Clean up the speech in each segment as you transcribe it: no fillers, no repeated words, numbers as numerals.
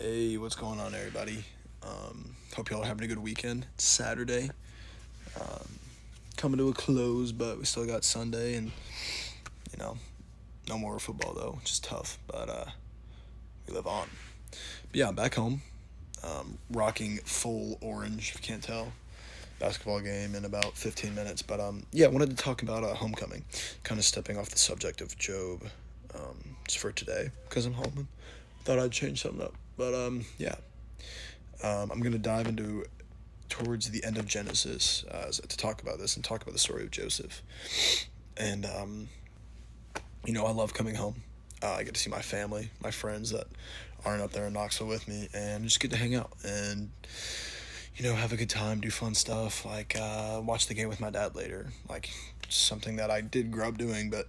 Hey, what's going on, everybody? Hope y'all are having a good weekend. It's Saturday, um, coming to a close, but we still got Sunday, and you know, no more football though, which is tough. But we live on. But yeah, I'm back home, rocking full orange. If you can't tell, basketball game in about 15 minutes. But yeah, I wanted to talk about homecoming, kind of stepping off the subject of Job, just for today because I'm home and thought I'd change something up. But yeah, I'm gonna dive into towards the end of Genesis to talk about this and talk about the story of Joseph. And I love coming home. I get to see my family, my friends that aren't up there in Knoxville with me, and just get to hang out and have a good time, do fun stuff, like watch the game with my dad later. Like something that I did grow up doing, but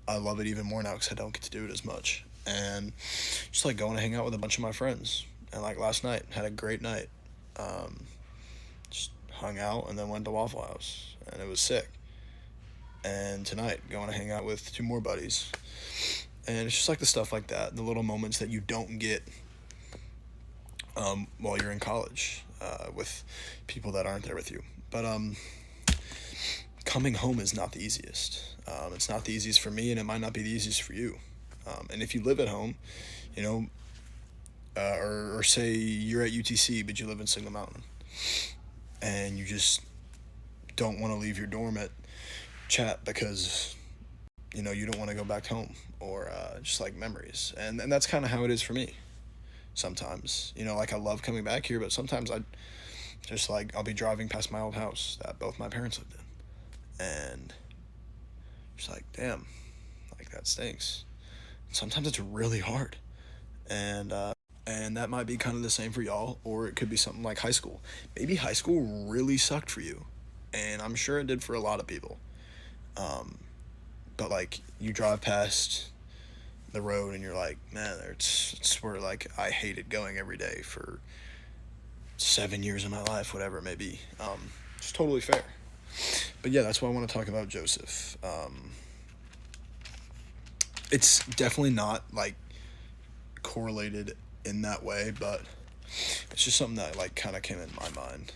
I love it even more now because I don't get to do it as much. And just like going to hang out with a bunch of my friends. And like last night, had a great night. Um, just hung out and then went to Waffle House, and it was sick. And tonight, going to hang out with two more buddies. And it's just like the stuff like that, the little moments that you don't get while you're in college with people that aren't there with you. But coming home is not the easiest. It's not the easiest for me, and it might not be the easiest for you. And if you live at home, you know, or say you're at UTC but you live in Single Mountain, and you just don't want to leave your dorm at chat because you don't want to go back home, or just like memories, and that's kind of how it is for me sometimes. Like I love coming back here, but sometimes I just like I'll be driving past my old house that both my parents lived in, and just like damn, like that stinks. Sometimes it's really hard, and that might be kind of the same for y'all, or it could be something like high school. Maybe high school really sucked for you, and I'm sure it did for a lot of people. um, but like you drive past the road and you're like, man, it's where like I hated going every day for 7 years of my life, whatever it may be. It's totally fair. But yeah, that's why I want to talk about Joseph. It's definitely not like correlated in that way, but it's just something that like kind of came in my mind.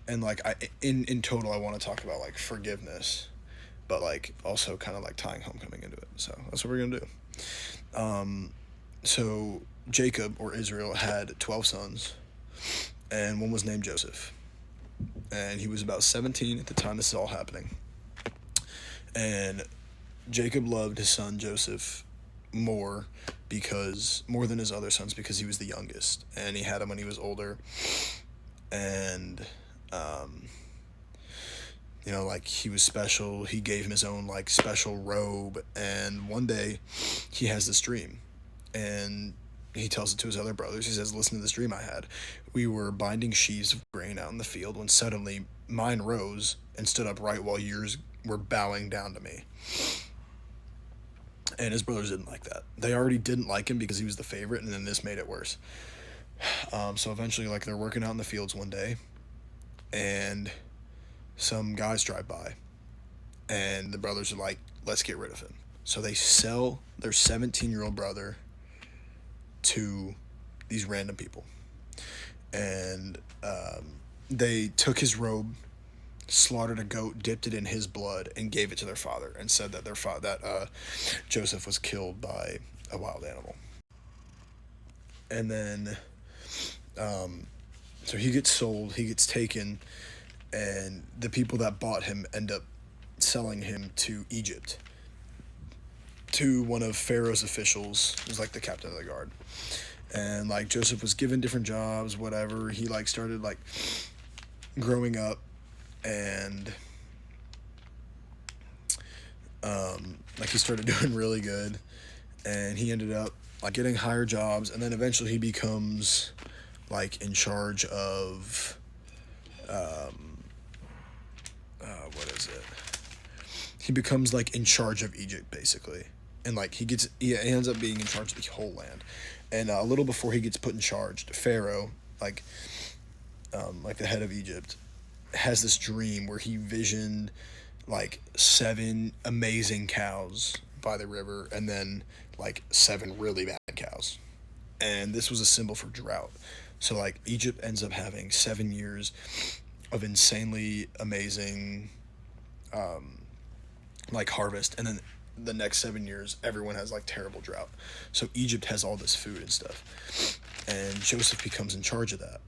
And like in total, I want to talk about like forgiveness, but like also kind of like tying homecoming into it. So that's what we're gonna do. So Jacob, or Israel, had 12 sons, and one was named Joseph, and he was about 17 at the time this is all happening. And Jacob loved his son Joseph more than his other sons because he was the youngest, and he had him when he was older. And um, like he was special. He gave him his own like special robe. And one day, he has this dream, and he tells it to his other brothers. He says, "Listen to this dream I had. We were binding sheaves of grain out in the field when suddenly mine rose and stood upright while yours were bowing down to me." And his brothers didn't like that. They already didn't like him because he was the favorite, and then this made it worse. So eventually, like, they're working out in the fields one day, and some guys drive by, and the brothers are like, let's get rid of him. So they sell their 17-year-old brother to these random people. And they took his robe, slaughtered a goat, dipped it in his blood, and gave it to their father, and said that Joseph was killed by a wild animal. And then, so he gets sold, he gets taken, and the people that bought him end up selling him to Egypt, to one of Pharaoh's officials, who's like the captain of the guard. And like Joseph was given different jobs, whatever. He like started like growing up, and like he started doing really good, and he ended up like getting higher jobs, and then eventually he becomes like in charge of what is it? He becomes like in charge of Egypt basically, and like he ends up being in charge of the whole land. And a little before he gets put in charge, Pharaoh, like the head of Egypt, has this dream where he visioned like seven amazing cows by the river, and then like seven really bad cows. and this was a symbol for drought. So like Egypt ends up having 7 years of insanely amazing like harvest, and then the next 7 years everyone has like terrible drought. So Egypt has all this food and stuff, and Joseph becomes in charge of that.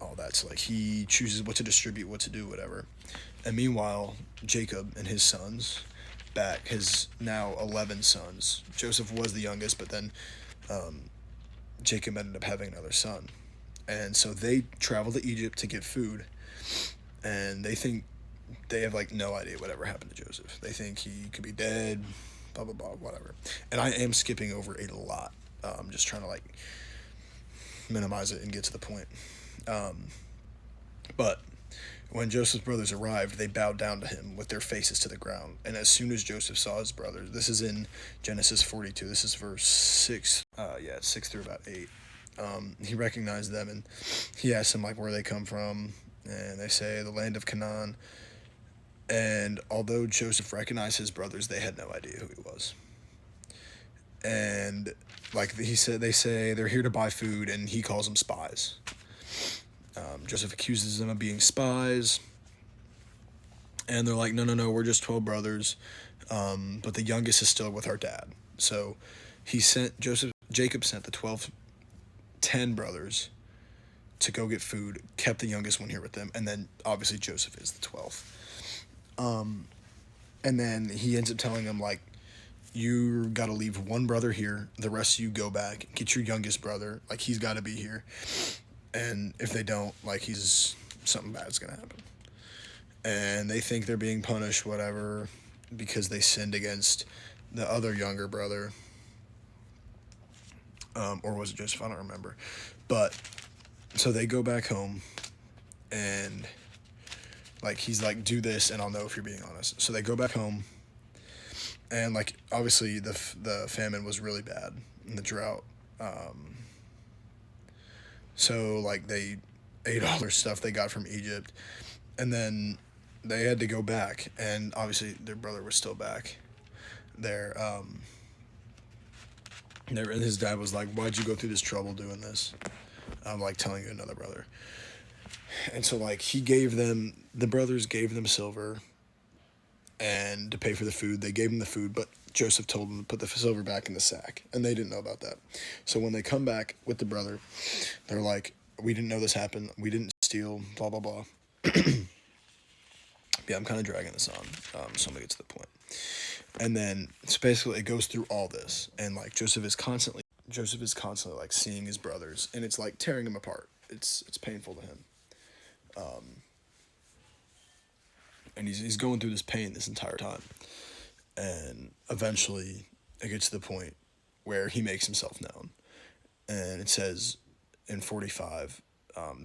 All that, so like he chooses what to distribute, what to do, whatever. And meanwhile, Jacob and his sons, back his now 11 sons. Joseph was the youngest, but then Jacob ended up having another son, and so they travel to Egypt to get food, and they think they have like no idea whatever happened to Joseph. They think he could be dead, blah blah blah, whatever. And I am skipping over a lot. I'm just trying to like minimize it and get to the point. But when Joseph's brothers arrived, they bowed down to him with their faces to the ground. And as soon as Joseph saw his brothers, this is in Genesis 42. This is verse 6. 6 through about 8. He recognized them, and he asked them like where they come from, and they say the land of Canaan. And although Joseph recognized his brothers, they had no idea who he was. And like he said, they say they're here to buy food, and he calls them spies. Joseph accuses them of being spies, and they're like, no, we're just 12 brothers, but the youngest is still with our dad. So Jacob sent the 10 brothers to go get food, kept the youngest one here with them, and then obviously Joseph is the 12th. And then he ends up telling them, like, you got to leave one brother here, the rest of you go back, get your youngest brother, like, he's got to be here. And if they don't, like, something bad's gonna happen. And they think they're being punished, whatever, because they sinned against the other younger brother. Or was it Joseph? I don't remember. But, so they go back home, and, like, he's like, do this, and I'll know if you're being honest. So they go back home, and, like, obviously the famine was really bad, and the drought. So, like, they ate all their stuff they got from Egypt, and then they had to go back, and obviously their brother was still back there. And his dad was like, why'd you go through this trouble doing this? I'm like telling you another brother. And so, like, the brothers gave them silver and to pay for the food. They gave them the food, but Joseph told them to put the silver back in the sack, and they didn't know about that. So when they come back with the brother, they're like, we didn't know this happened. We didn't steal, blah, blah, blah. Yeah, I'm kind of dragging this on, so I'm going to get to the point. And then, so basically, it goes through all this, and, like, Joseph is constantly, like, seeing his brothers, and it's, like, tearing him apart. It's painful to him. And he's going through this pain this entire time. And eventually, it gets to the point where he makes himself known. And it says in 45,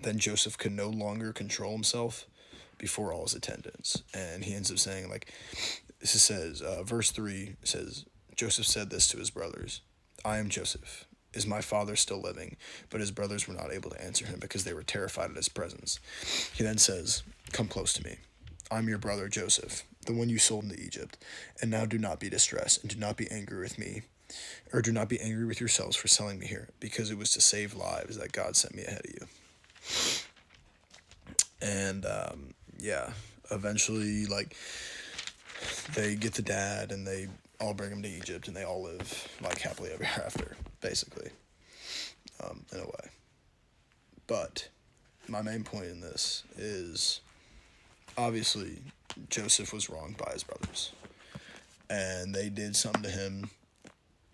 then Joseph could no longer control himself before all his attendants. And he ends up saying, like, verse 3 says, Joseph said this to his brothers, I am Joseph. Is my father still living? But his brothers were not able to answer him because they were terrified at his presence. He then says, come close to me. I'm your brother Joseph, the one you sold into Egypt. And now do not be distressed, and do not be angry with me, or do not be angry with yourselves for selling me here, because it was to save lives that God sent me ahead of you. And, eventually, like, they get the dad, and they all bring him to Egypt, and they all live, like, happily ever after, basically, in a way. But my main point in this is, obviously, Joseph was wronged by his brothers, and they did something to him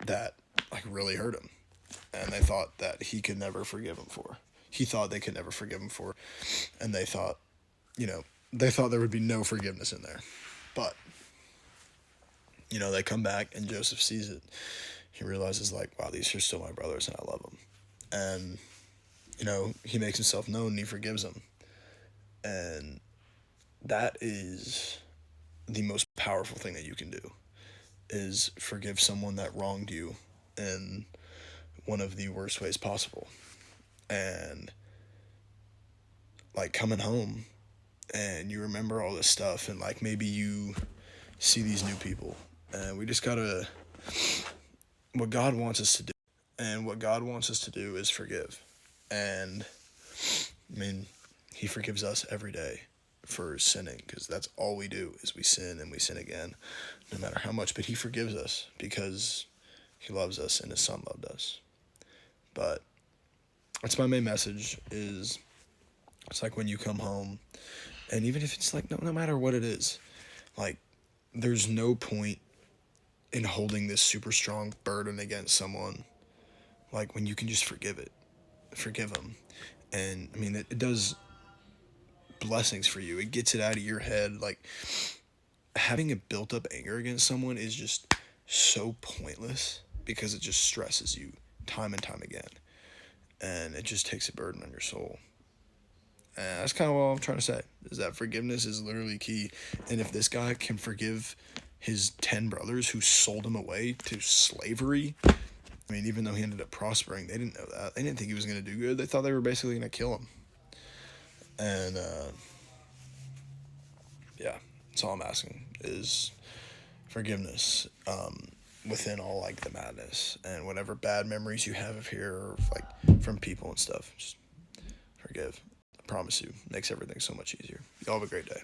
that, like, really hurt him, and they thought that he could never forgive him for. He thought they could never forgive him for, and they thought there would be no forgiveness in there. But, they come back, and Joseph sees it. He realizes, like, wow, these are still my brothers, and I love them. And, he makes himself known, and he forgives them. And that is the most powerful thing that you can do, is forgive someone that wronged you in one of the worst ways possible. And, like, coming home, and you remember all this stuff, and, like, maybe you see these new people, and we just gotta, what God wants us to do And what God wants us to do is forgive. And, I mean, he forgives us every day for sinning, because that's all we do is we sin and we sin again, no matter how much. But he forgives us because he loves us and his son loved us. But that's my main message is, it's like when you come home, and even if it's like, no matter what it is, like, there's no point in holding this super strong burden against someone, like, when you can just forgive them. And, I mean, it does blessings for you. It gets it out of your head. Like, having a built up anger against someone is just so pointless, because it just stresses you time and time again, and it just takes a burden on your soul. And that's kind of what I'm trying to say, is that forgiveness is literally key. And if this guy can forgive his 10 brothers who sold him away to slavery, I mean, even though he ended up prospering, they didn't know that. They didn't think he was going to do good. They thought they were basically going to kill him. And, yeah, that's all I'm asking is forgiveness, within all, like, the madness and whatever bad memories you have of here, or, like, from people and stuff. Just forgive. I promise you, it makes everything so much easier. Y'all have a great day.